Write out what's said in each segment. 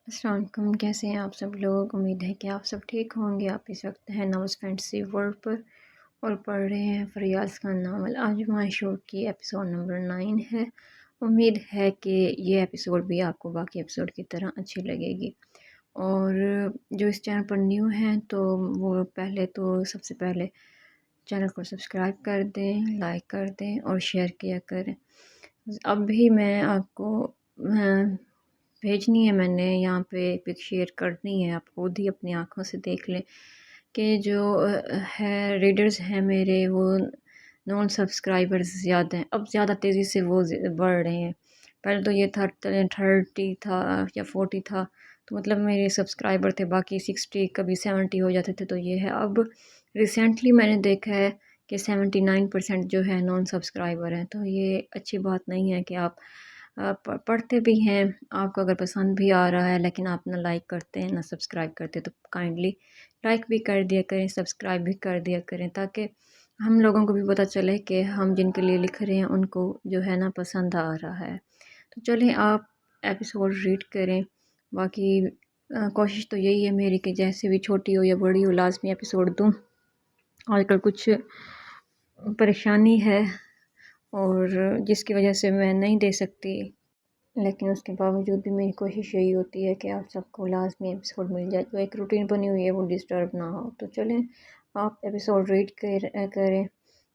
السلام علیکم، کیسے ہیں آپ سب لوگ؟ امید ہے کہ آپ سب ٹھیک ہوں گے۔ آپ اس وقت ہیں ناولز فینٹسی ورلڈ پر اور پڑھ رہے ہیں فریاض کا ناول آج مائی شو کی ایپیسوڈ نمبر 9 ہے۔ امید ہے کہ یہ ایپیسوڈ بھی آپ کو باقی ایپیسوڈ کی طرح اچھی لگے گی۔ اور جو اس چینل پر نیو ہیں تو وہ سب سے پہلے چینل کو سبسکرائب کر دیں، لائک کر دیں اور شیئر کیا کریں۔ اب بھی میں آپ کو بھیجنی ہے، میں نے یہاں پہ پک شیئر کرنی ہے، آپ خود ہی اپنی آنکھوں سے دیکھ لیں کہ جو ہے ریڈرز ہیں میرے وہ نان سبسکرائبرز زیادہ ہیں، اب زیادہ تیزی سے وہ بڑھ رہے ہیں۔ پہلے تو یہ تھا 30 تھا یا 40 تھا، تو مطلب میرے سبسکرائبر تھے، باقی 60 کبھی 70 ہو جاتے تھے، تو یہ ہے اب ریسنٹلی میں نے دیکھا ہے کہ 79% جو ہے نان سبسکرائبر ہیں، تو یہ اچھی بات نہیں ہے کہ آپ پڑھتے بھی ہیں، آپ کو اگر پسند بھی آ رہا ہے لیکن آپ نہ لائک کرتے ہیں نہ سبسکرائب کرتے، تو کائنڈلی لائک بھی کر دیا کریں، سبسکرائب بھی کر دیا کریں، تاکہ ہم لوگوں کو بھی پتہ چلے کہ ہم جن کے لیے لکھ رہے ہیں ان کو جو ہے نا پسند آ رہا ہے۔ تو چلیں آپ ایپیسوڈ ریڈ کریں، باقی کوشش تو یہی ہے میری کہ جیسے بھی چھوٹی ہو یا بڑی ہو لازمی ایپیسوڈ دوں۔ آج کل کچھ پریشانی ہے اور جس کی وجہ سے میں نہیں دے سکتی، لیکن اس کے باوجود بھی میری کوشش یہی ہوتی ہے کہ آپ سب کو لازمی ایپیسوڈ مل جائے، جو ایک روٹین بنی ہوئی ہے وہ ڈسٹرب نہ ہو۔ تو چلیں آپ ایپیسوڈ ریڈ کریں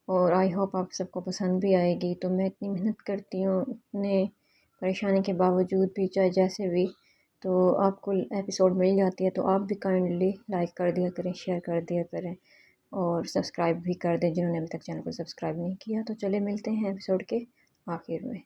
اور آئی ہوپ آپ سب کو پسند بھی آئے گی۔ تو میں اتنی محنت کرتی ہوں اتنے پریشانی کے باوجود بھی، چاہے جیسے بھی، تو آپ کو ایپیسوڈ مل جاتی ہے، تو آپ بھی کائنڈلی لائک کر دیا کریں، شیئر کر دیا کریں اور سبسکرائب بھی کر دیں جنہوں نے ابھی تک چینل کو سبسکرائب نہیں کیا۔ تو چلے ملتے ہیں ایپیسوڈ کے آخر میں۔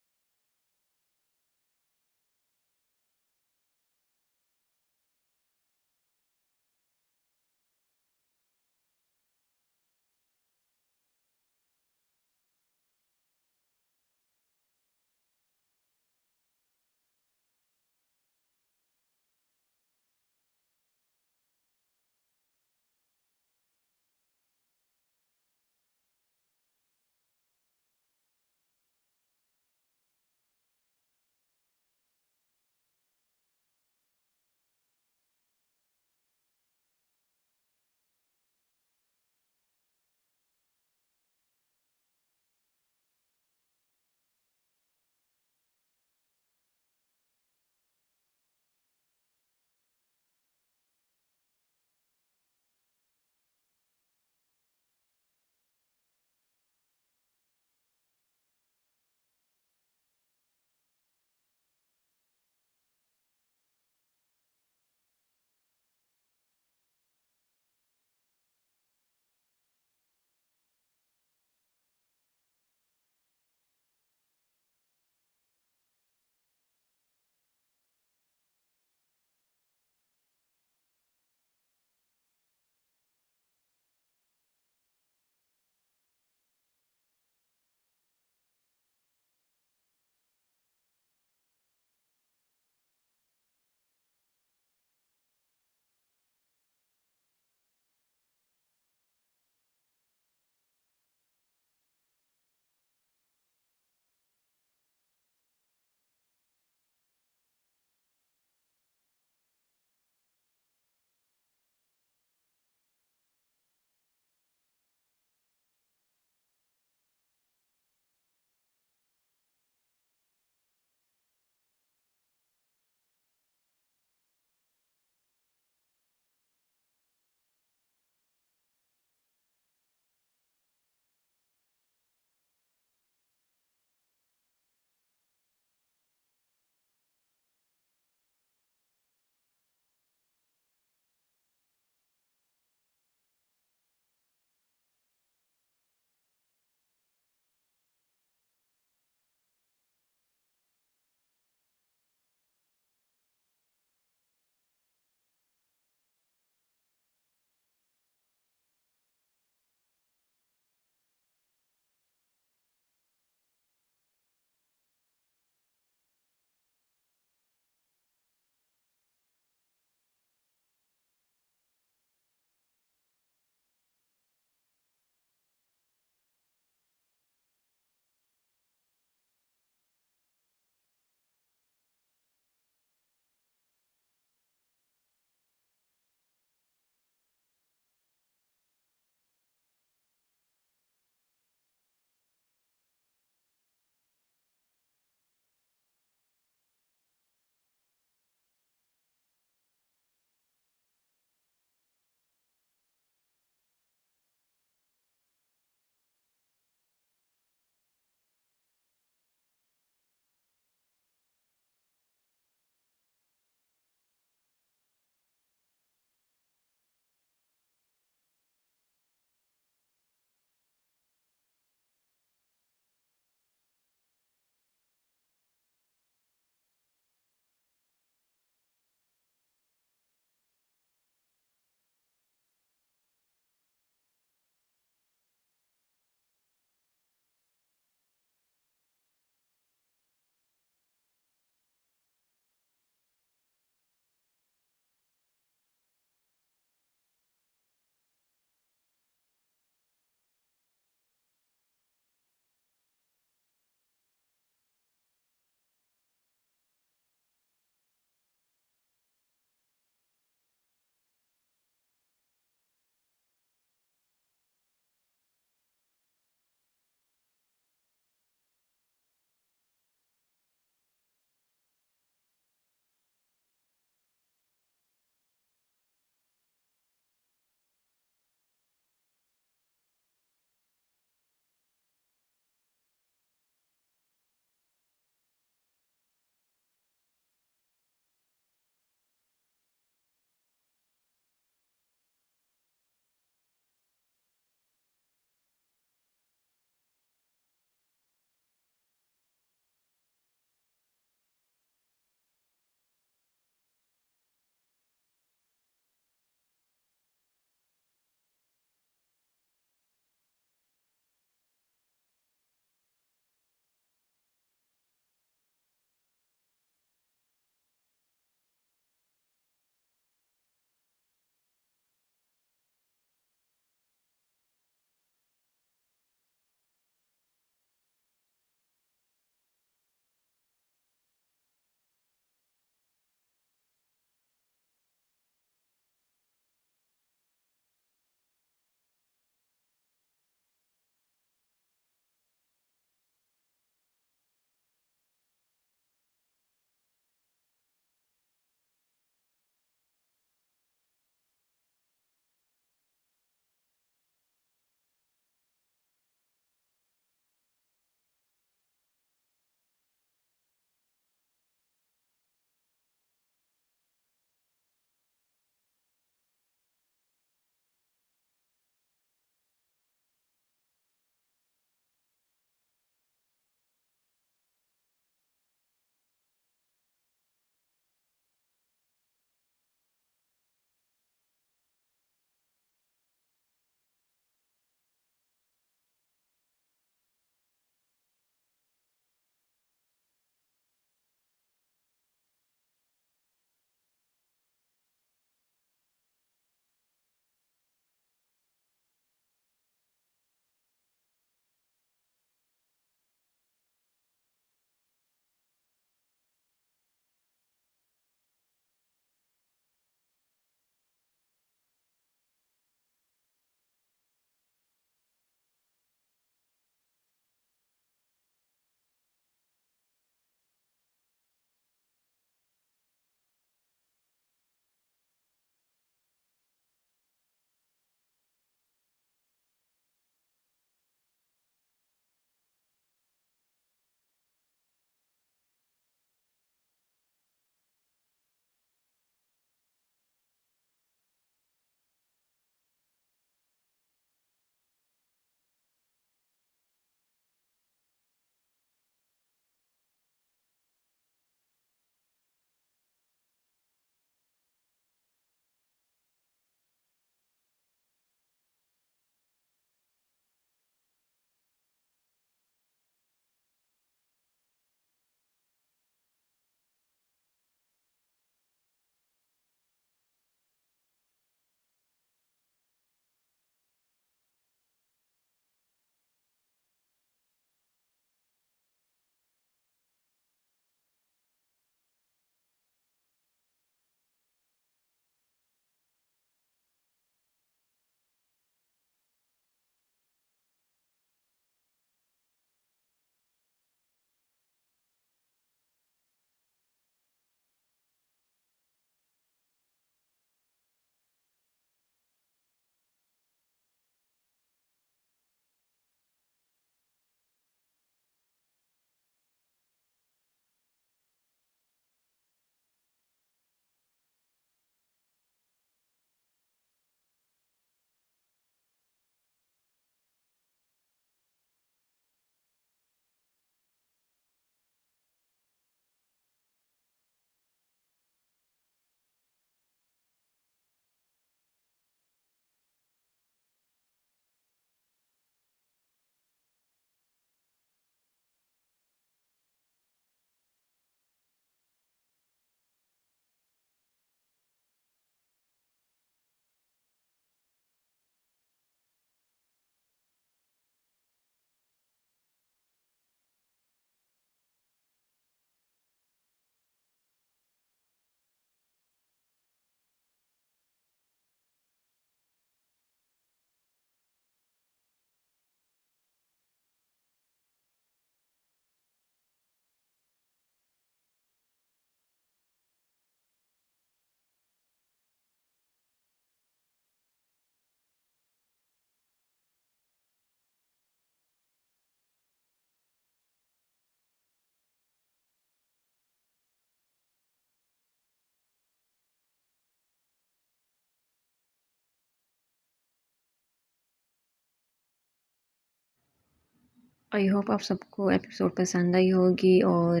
آئی ہوپ آپ سب کو ایپیسوڈ پسند آئی ہوگی، اور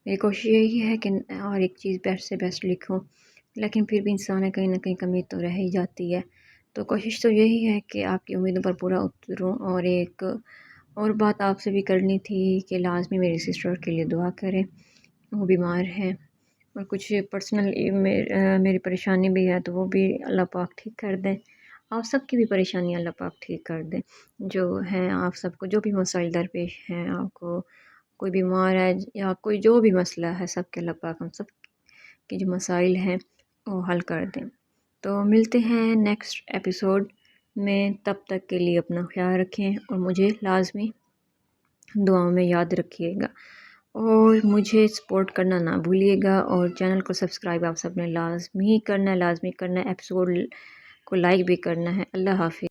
میری کوشش یہی ہے کہ ہر ایک چیز بیسٹ سے بیسٹ لکھوں، لیکن پھر بھی انسان ہے کہیں نہ کہیں کمی تو رہ ہی جاتی ہے۔ تو کوشش تو یہی ہے کہ آپ کی امیدوں پر پورا اتروں، اور ایک اور بات آپ سے بھی کرنی تھی کہ لازمی میری سسٹر کے لیے دعا کریں، وہ بیمار ہے، اور کچھ پرسنل میری پریشانی بھی ہے، تو وہ بھی اللہ پاک ٹھیک کر دیں۔ آپ سب کی بھی پریشانی اللہ پاک ٹھیک کر دیں، جو ہیں آپ سب کو جو بھی مسائل درپیش ہیں، آپ کو کوئی بیمار ہے یا کوئی جو بھی مسئلہ ہے، سب کے اللہ پاک ہم سب کے جو مسائل ہیں وہ حل کر دیں۔ تو ملتے ہیں نیکسٹ ایپیسوڈ میں، تب تک کے لیے اپنا خیال رکھیں، اور مجھے لازمی دعاؤں میں یاد رکھیے گا، اور مجھے سپورٹ کرنا نہ بھولیے گا، اور چینل کو سبسکرائب آپ سب نے لازمی کرنا ہے، ایپیسوڈ کو لائک بھی کرنا ہے۔ اللہ حافظ۔